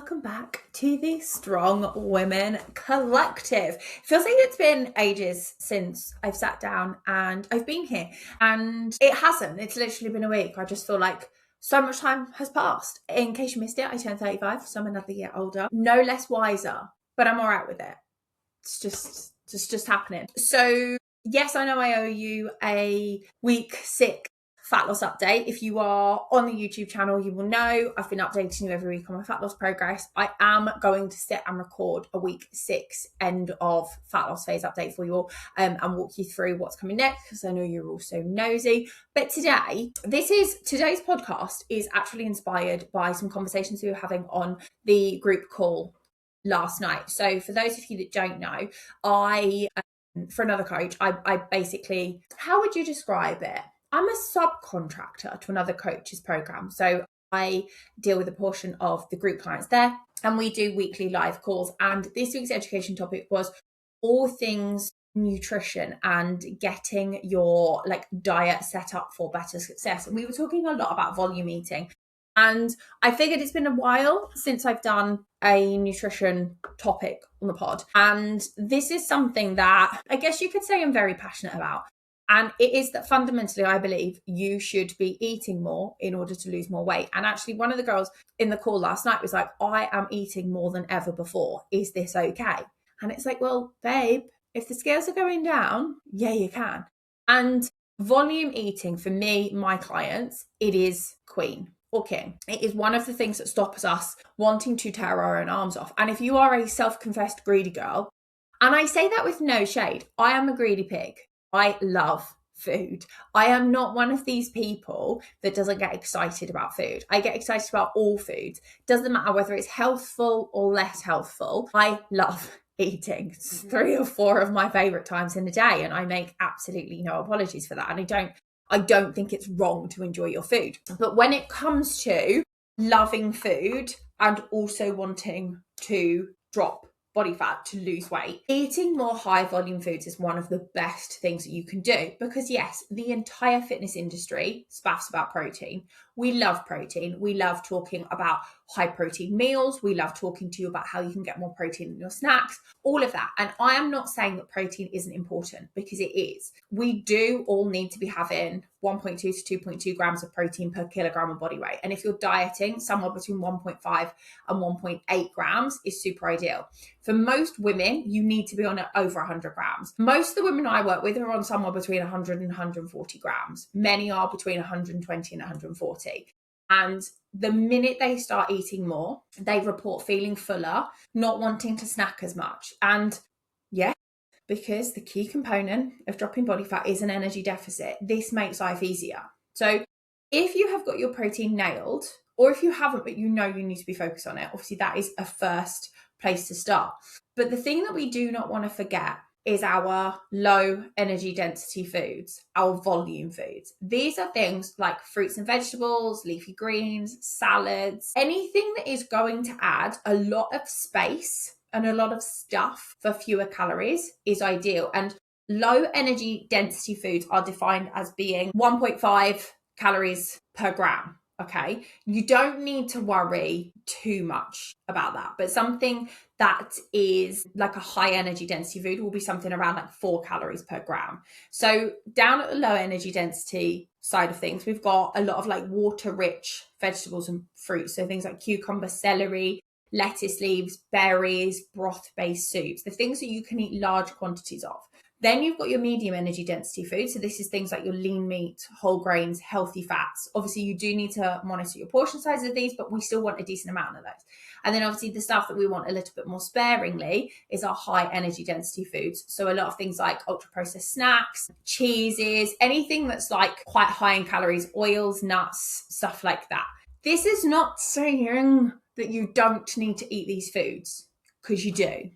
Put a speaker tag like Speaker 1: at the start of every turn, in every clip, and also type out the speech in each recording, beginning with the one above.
Speaker 1: welcome back to the Strong Women Collective. It feels like it's been ages since I've sat down and I've been here, and it hasn't. It's literally been a week. I just feel like so much time has passed. In case you missed it, I turned 35, so I'm another year older. No less wiser, but I'm all right with it. It's just happening. So yes, I know I owe you a week 6 fat loss update. If you are on the YouTube channel, you will know I've been updating you every week on my fat loss progress. I am going to sit and record a week 6 end of fat loss phase update for you all, and walk you through what's coming next, because I know you're also nosy. But today's podcast is actually inspired by some conversations we were having on the group call last night. So for those of you that don't know, for another coach, I basically, how would you describe it? I'm a subcontractor to another coach's program. So I deal with a portion of the group clients there, and we do weekly live calls. And this week's education topic was all things nutrition and getting your diet set up for better success. And we were talking a lot about volume eating. And I figured it's been a while since I've done a nutrition topic on the pod. And this is something that I guess you could say I'm very passionate about. And it is that fundamentally, I believe you should be eating more in order to lose more weight. And actually, one of the girls in the call last night was like, I am eating more than ever before. Is this okay? And it's like, well, babe, if the scales are going down, yeah, you can. And volume eating for me, my clients, it is queen or king. It is one of the things that stops us wanting to tear our own arms off. And if you are a self-confessed greedy girl, and I say that with no shade, I am a greedy pig. I love food. I am not one of these people that doesn't get excited about food. I get excited about all foods. Doesn't matter whether it's healthful or less healthful. I love eating. It's 3 or 4 of my favorite times in a day, and I make absolutely no apologies for that. And I don't think it's wrong to enjoy your food. But when it comes to loving food and also wanting to drop body fat to lose weight, eating more high volume foods is one of the best things that you can do, because yes, the entire fitness industry spaffs about protein. We love protein. We love talking about high protein meals. We love talking to you about how you can get more protein in your snacks, all of that. And I am not saying that protein isn't important, because it is. We do all need to be having 1.2 to 2.2 grams of protein per kilogram of body weight. And if you're dieting, somewhere between 1.5 and 1.8 grams is super ideal. For most women, you need to be on over 100 grams. Most of the women I work with are on somewhere between 100 and 140 grams. Many are between 120 and 140. And the minute they start eating more, they report feeling fuller, not wanting to snack as much. And yeah, because the key component of dropping body fat is an energy deficit, this makes life easier. So if you have got your protein nailed, or if you haven't, but you know you need to be focused on it, obviously that is a first place to start. But the thing that we do not want to forget is our low energy density foods, our volume foods. These are things like fruits and vegetables, leafy greens, salads, anything that is going to add a lot of space and a lot of stuff for fewer calories is ideal. And low energy density foods are defined as being 1.5 calories per gram. Okay, you don't need to worry too much about that, but something that is like a high energy density food will be something around 4 calories per gram. So down at the low energy density side of things, we've got a lot of water rich vegetables and fruits. So things like cucumber, celery, lettuce leaves, berries, broth based soups, the things that you can eat large quantities of. Then you've got your medium energy density food. So this is things like your lean meat, whole grains, healthy fats. Obviously, you do need to monitor your portion size of these, but we still want a decent amount of those. And then obviously the stuff that we want a little bit more sparingly is our high energy density foods. So a lot of things like ultra processed snacks, cheeses, anything that's quite high in calories, oils, nuts, stuff like that. This is not saying that you don't need to eat these foods, because you do.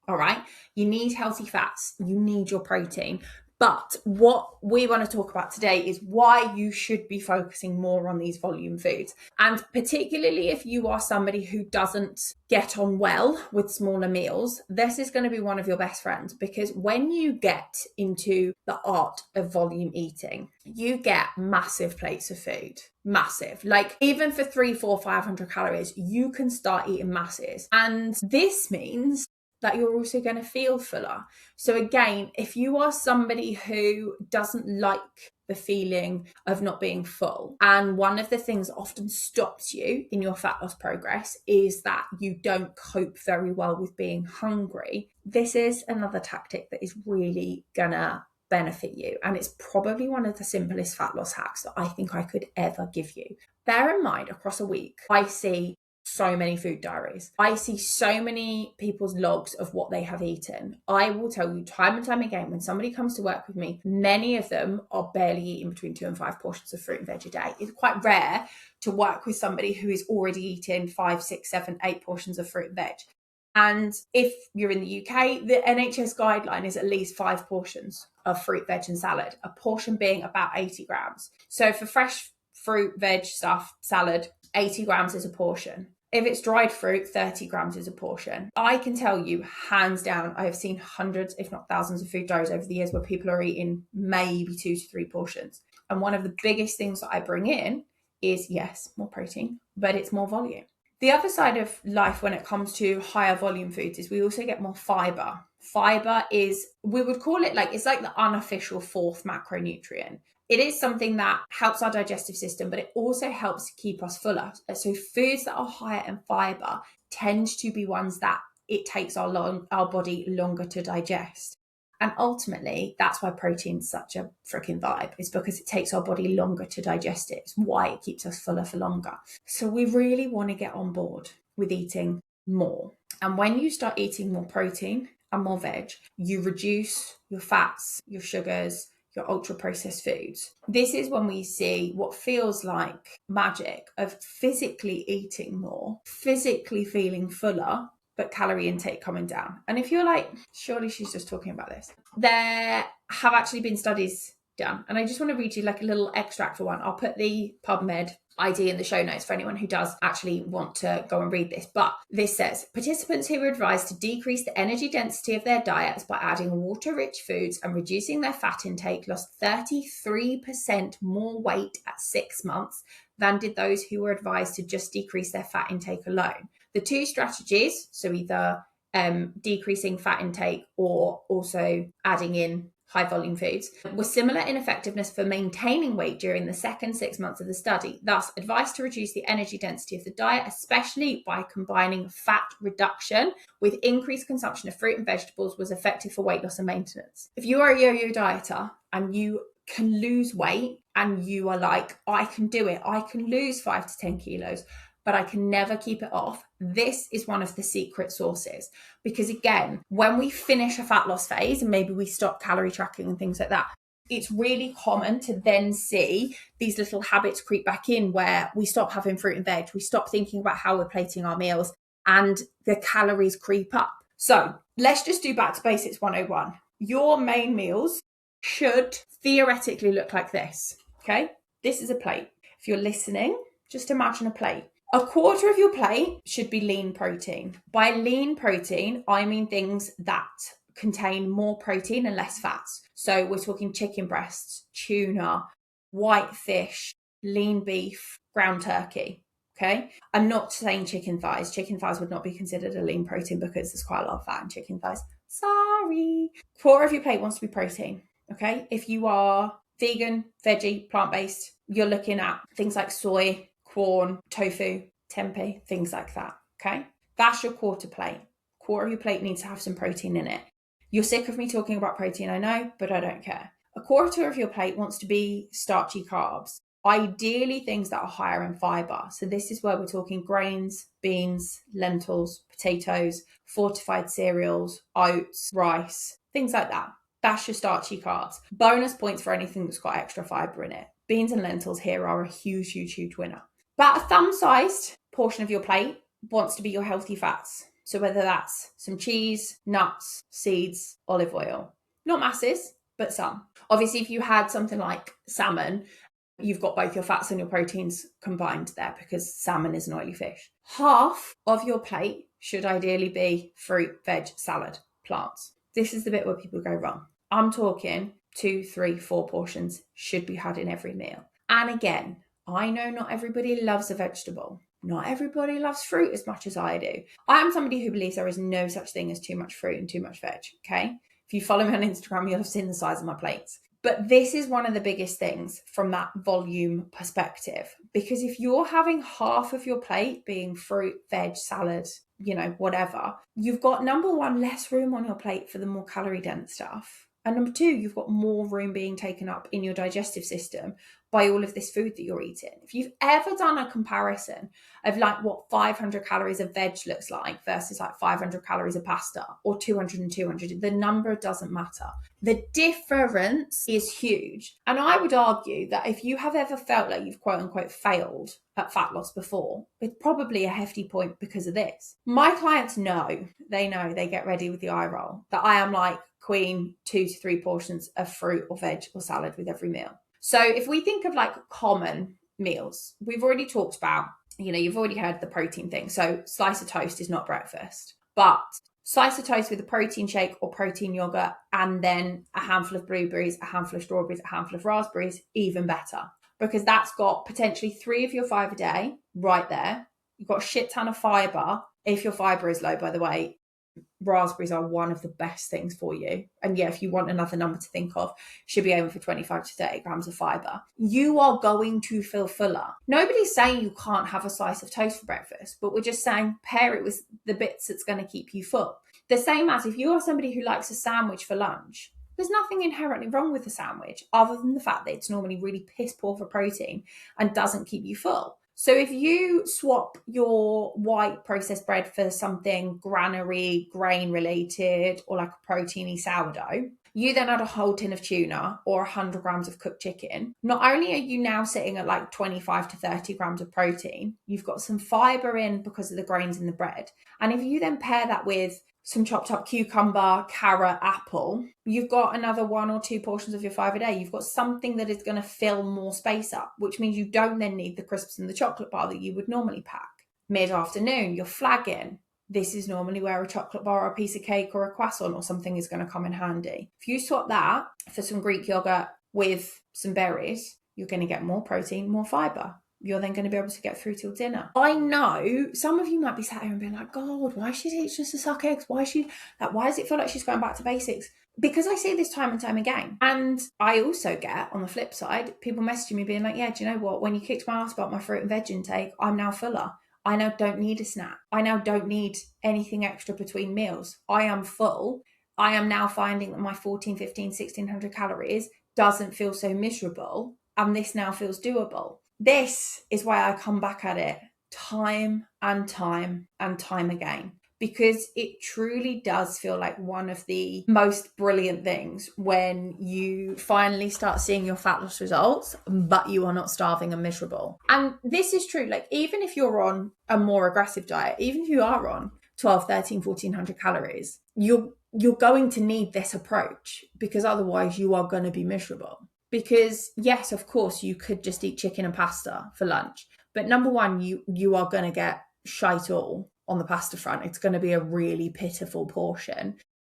Speaker 1: All right. You need healthy fats. You need your protein. But what we want to talk about today is why you should be focusing more on these volume foods. And particularly if you are somebody who doesn't get on well with smaller meals, this is going to be one of your best friends, because when you get into the art of volume eating, you get massive plates of food. Massive. Like even for 300, 400, 500 calories, you can start eating masses. And this means that you're also going to feel fuller. So again, if you are somebody who doesn't like the feeling of not being full, and one of the things that often stops you in your fat loss progress is that you don't cope very well with being hungry, this is another tactic that is really gonna benefit you. And it's probably one of the simplest fat loss hacks that I think I could ever give you. Bear in mind, across a week, I see so many food diaries. I see so many people's logs of what they have eaten. I will tell you time and time again, when somebody comes to work with me, many of them are barely eating between 2 and 5 portions of fruit and veg a day. It's quite rare to work with somebody who is already eating 5, 6, 7, 8 portions of fruit and veg. And if you're in the UK, the NHS guideline is at least 5 portions of fruit, veg and salad, a portion being about 80 grams. So for fresh fruit, veg stuff, salad, 80 grams is a portion. If it's dried fruit, 30 grams is a portion. I can tell you, hands down, I have seen hundreds, if not thousands of food diaries over the years where people are eating maybe 2 to 3 portions. And one of the biggest things that I bring in is, yes, more protein, but it's more volume. The other side of life when it comes to higher volume foods is we also get more fiber. Fiber is, we would call it like, it's like the unofficial 4th macronutrient. It is something that helps our digestive system, but it also helps keep us fuller. So foods that are higher in fiber tend to be ones that it takes our body longer to digest. And ultimately, that's why protein's such a freaking vibe. It's because it takes our body longer to digest it. It's why it keeps us fuller for longer. So we really want to get on board with eating more. And when you start eating more protein and more veg, you reduce your fats, your sugars, your ultra processed foods. This is when we see what feels like magic of physically eating more, physically feeling fuller, but calorie intake coming down. And if you're like, surely she's just talking about this, there have actually been studies done. And I just want to read you like a little extract for one. I'll put the PubMed ID in the show notes for anyone who does actually want to go and read this. But this says, participants who were advised to decrease the energy density of their diets by adding water-rich foods and reducing their fat intake lost 33% more weight at 6 months than did those who were advised to just decrease their fat intake alone. The 2 strategies, so either decreasing fat intake or also adding in high volume foods, were similar in effectiveness for maintaining weight during the second 6 months of the study. Thus, advice to reduce the energy density of the diet, especially by combining fat reduction with increased consumption of fruit and vegetables, was effective for weight loss and maintenance. If you are a yo-yo dieter and you can lose weight and you are like, I can do it, I can lose 5 to 10 kilos, but I can never keep it off. This is one of the secret sources. Because again, when we finish a fat loss phase and maybe we stop calorie tracking and things like that, it's really common to then see these little habits creep back in where we stop having fruit and veg, we stop thinking about how we're plating our meals, and the calories creep up. So let's just do back to basics 101. Your main meals should theoretically look like this, okay? This is a plate. If you're listening, just imagine a plate. A quarter of your plate should be lean protein. By lean protein, I mean things that contain more protein and less fats. So we're talking chicken breasts, tuna, white fish, lean beef, ground turkey. Okay. I'm not saying chicken thighs. Chicken thighs would not be considered a lean protein because there's quite a lot of fat in chicken thighs. Sorry. Quarter of your plate wants to be protein. Okay. If you are vegan, veggie, plant-based, you're looking at things like soy, corn, tofu, tempeh, things like that, okay? That's your quarter plate. Quarter of your plate needs to have some protein in it. You're sick of me talking about protein, I know, but I don't care. A quarter of your plate wants to be starchy carbs, ideally things that are higher in fiber. So this is where we're talking grains, beans, lentils, potatoes, fortified cereals, oats, rice, things like that. That's your starchy carbs. Bonus points for anything that's got extra fiber in it. Beans and lentils here are a huge, huge, huge winner. About a thumb-sized portion of your plate wants to be your healthy fats. So whether that's some cheese, nuts, seeds, olive oil. Not masses, but some. Obviously, if you had something like salmon, you've got both your fats and your proteins combined there because salmon is an oily fish. Half of your plate should ideally be fruit, veg, salad, plants. This is the bit where people go wrong. I'm talking 2, 3, 4 portions should be had in every meal. And again, I know not everybody loves a vegetable. Not everybody loves fruit as much as I do. I am somebody who believes there is no such thing as too much fruit and too much veg, okay? If you follow me on Instagram, you'll have seen the size of my plates. But this is one of the biggest things from that volume perspective, because if you're having half of your plate being fruit, veg, salad, whatever, you've got, number one, less room on your plate for the more calorie dense stuff. And number two, you've got more room being taken up in your digestive system by all of this food that you're eating. If you've ever done a comparison of like what 500 calories of veg looks like versus like 500 calories of pasta or 200 and 200, the number doesn't matter. The difference is huge. And I would argue that if you have ever felt like you've quote unquote failed at fat loss before, it's probably a hefty point because of this. My clients know, they get ready with the eye roll, that I am like queen 2 to 3 portions of fruit or veg or salad with every meal. So if we think of like common meals, we've already talked about, you've already heard the protein thing. So slice of toast is not breakfast, but slice of toast with a protein shake or protein yogurt, and then a handful of blueberries, a handful of strawberries, a handful of raspberries, even better, because that's got potentially 3 of your 5 a day right there. You've got a shit ton of fiber. If your fiber is low, by the way, raspberries are one of the best things for you. And yeah, if you want another number to think of, should be aiming for 25 to 30 grams of fiber. You are going to feel fuller. Nobody's saying you can't have a slice of toast for breakfast, but we're just saying pair it with the bits that's going to keep you full. The same as if you are somebody who likes a sandwich for lunch, there's nothing inherently wrong with a sandwich other than the fact that it's normally really piss poor for protein and doesn't keep you full. So if you swap your white processed bread for something granary, grain related, or like a proteiny sourdough, you then add a whole tin of tuna or 100 grams of cooked chicken. Not only are you now sitting at like 25 to 30 grams of protein, you've got some fiber in because of the grains in the bread. And if you then pair that with some chopped up cucumber, carrot, apple, you've got another 1 or 2 portions of your 5 a day. You've got something that is going to fill more space up, which means you don't then need the crisps and the chocolate bar that you would normally pack. Mid-afternoon, you're flagging. This is normally where a chocolate bar or a piece of cake or a croissant or something is going to come in handy. If you swap that for some Greek yogurt with some berries, you're going to get more protein, more fiber. You're then going to be able to get through till dinner. I know some of you might be sat here and being like, God, why is she teaching us to suck eggs? Why does it feel like she's going back to basics? Because I see this time and time again. And I also get, on the flip side, people messaging me being like, yeah, do you know what? When you kicked my ass about my fruit and veg intake, I'm now fuller. I now don't need a snack. I now don't need anything extra between meals. I am full. I am now finding that my 14, 15, 1600 calories doesn't feel so miserable. And this now feels doable. This is why I come back at it time and time and time again, because it truly does feel like one of the most brilliant things when you finally start seeing your fat loss results, but you are not starving and miserable. And this is true, like even if you're on a more aggressive diet, even if you are on 12, 13, 1400 calories, you're going to need this approach, because otherwise you are going to be miserable. Because yes, of course, you could just eat chicken and pasta for lunch. But number one, you are going to get shite all on the pasta front. It's going to be a really pitiful portion.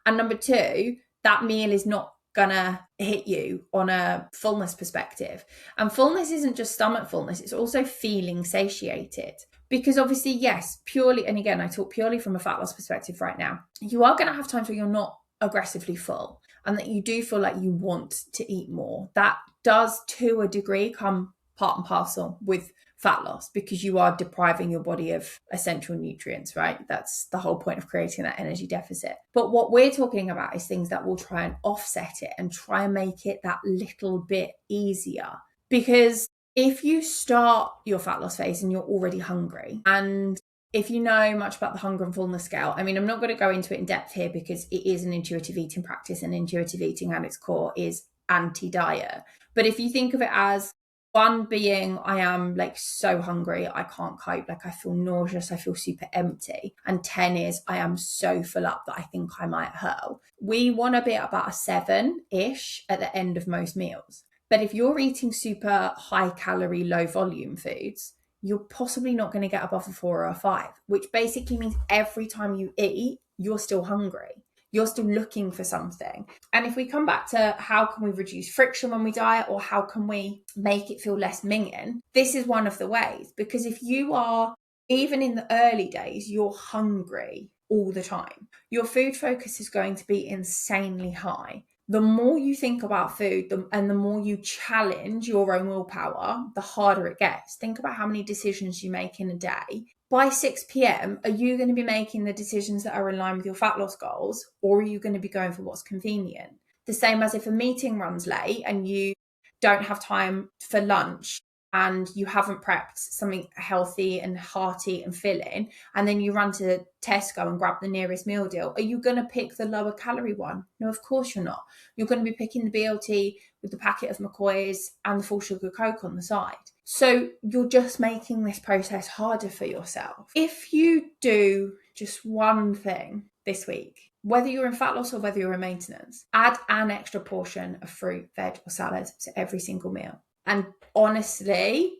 Speaker 1: And number two, that meal is not going to hit you on a fullness perspective. And fullness isn't just stomach fullness. It's also feeling satiated. Because obviously, yes, purely, and again, I talk purely from a fat loss perspective right now, you are going to have times where you're not aggressively full and that you do feel like you want to eat more. That does to a degree come part and parcel with fat loss, because you are depriving your body of essential nutrients, right? That's the whole point of creating that energy deficit. But what we're talking about is things that will try and offset it and try and make it that little bit easier. Because if you start your fat loss phase and you're already hungry, and if you know much about the hunger and fullness scale, I mean, I'm not going to go into it in depth here because it is an intuitive eating practice, and intuitive eating at its core is anti-diet. But if you think of it as 1 being, I am like so hungry, I can't cope, like I feel nauseous, I feel super empty. And 10 is, I am so full up that I think I might hurl. We want to be at about a 7-ish at the end of most meals. But if you're eating super high calorie, low volume foods, you're possibly not going to get above a 4 or a 5, which basically means every time you eat, you're still hungry. You're still looking for something. And if we come back to how can we reduce friction when we diet, or how can we make it feel less minging, this is one of the ways. Because if you are, even in the early days, you're hungry all the time, your food focus is going to be insanely high. The more you think about food and the more you challenge your own willpower, the harder it gets. Think about how many decisions you make in a day. By 6 p.m, are you going to be making the decisions that are in line with your fat loss goals, or are you going to be going for what's convenient? The same as if a meeting runs late and you don't have time for lunch and you haven't prepped something healthy and hearty and filling, and then you run to Tesco and grab the nearest meal deal. Are you going to pick the lower calorie one? No, of course you're not. You're going to be picking the BLT with the packet of McCoy's and the full sugar Coke on the side. So you're just making this process harder for yourself. If you do just one thing this week, whether you're in fat loss or whether you're in maintenance, add an extra portion of fruit, veg, or salad to every single meal. And honestly,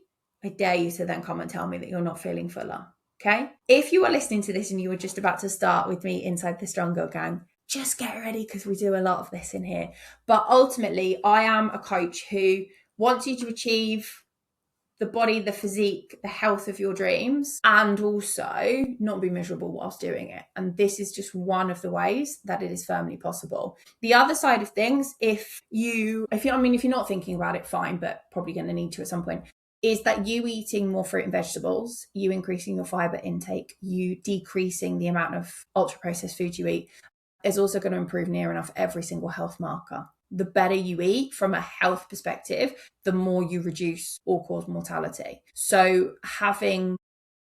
Speaker 1: I dare you to then come and tell me that you're not feeling fuller. Okay? If you are listening to this and you were just about to start with me inside the Strong Girl Gang, just get ready, because we do a lot of this in here. But ultimately, I am a coach who wants you to achieve the body, the physique, the health of your dreams, and also not be miserable whilst doing it. And this is just one of the ways that it is firmly possible. The other side of things, if you're not thinking about it, fine, but probably going to need to at some point, is that you eating more fruit and vegetables, you increasing your fiber intake, you decreasing the amount of ultra processed food you eat, is also going to improve near enough every single health marker. The better you eat from a health perspective, the more you reduce all-cause mortality. So having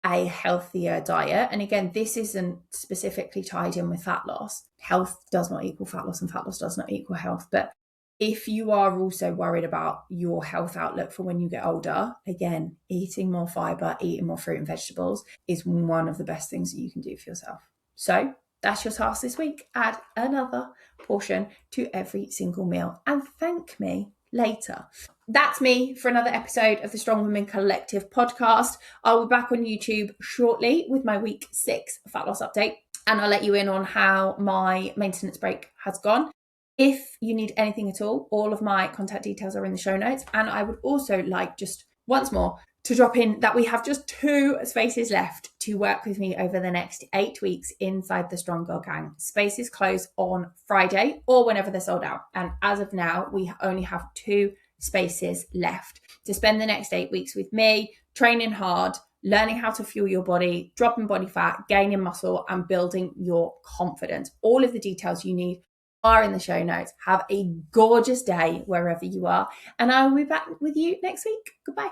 Speaker 1: a healthier diet, and again, this isn't specifically tied in with fat loss. Health does not equal fat loss, and fat loss does not equal health. But if you are also worried about your health outlook for when you get older, again, eating more fiber, eating more fruit and vegetables is one of the best things that you can do for yourself. So that's your task this week. Add another portion to every single meal and thank me later. That's me for another episode of the Strong Women Collective podcast. I'll be back on YouTube shortly with my week 6 fat loss update, and I'll let you in on how my maintenance break has gone. If you need anything at all of my contact details are in the show notes. And I would also like, just once more, to drop in that we have just 2 spaces left to work with me over the next 8 weeks inside the Strong Girl Gang. Spaces close on Friday or whenever they're sold out. And as of now, we only have 2 spaces left to spend the next 8 weeks with me, training hard, learning how to fuel your body, dropping body fat, gaining muscle, and building your confidence. All of the details you need are in the show notes. Have a gorgeous day wherever you are, and I will be back with you next week. Goodbye.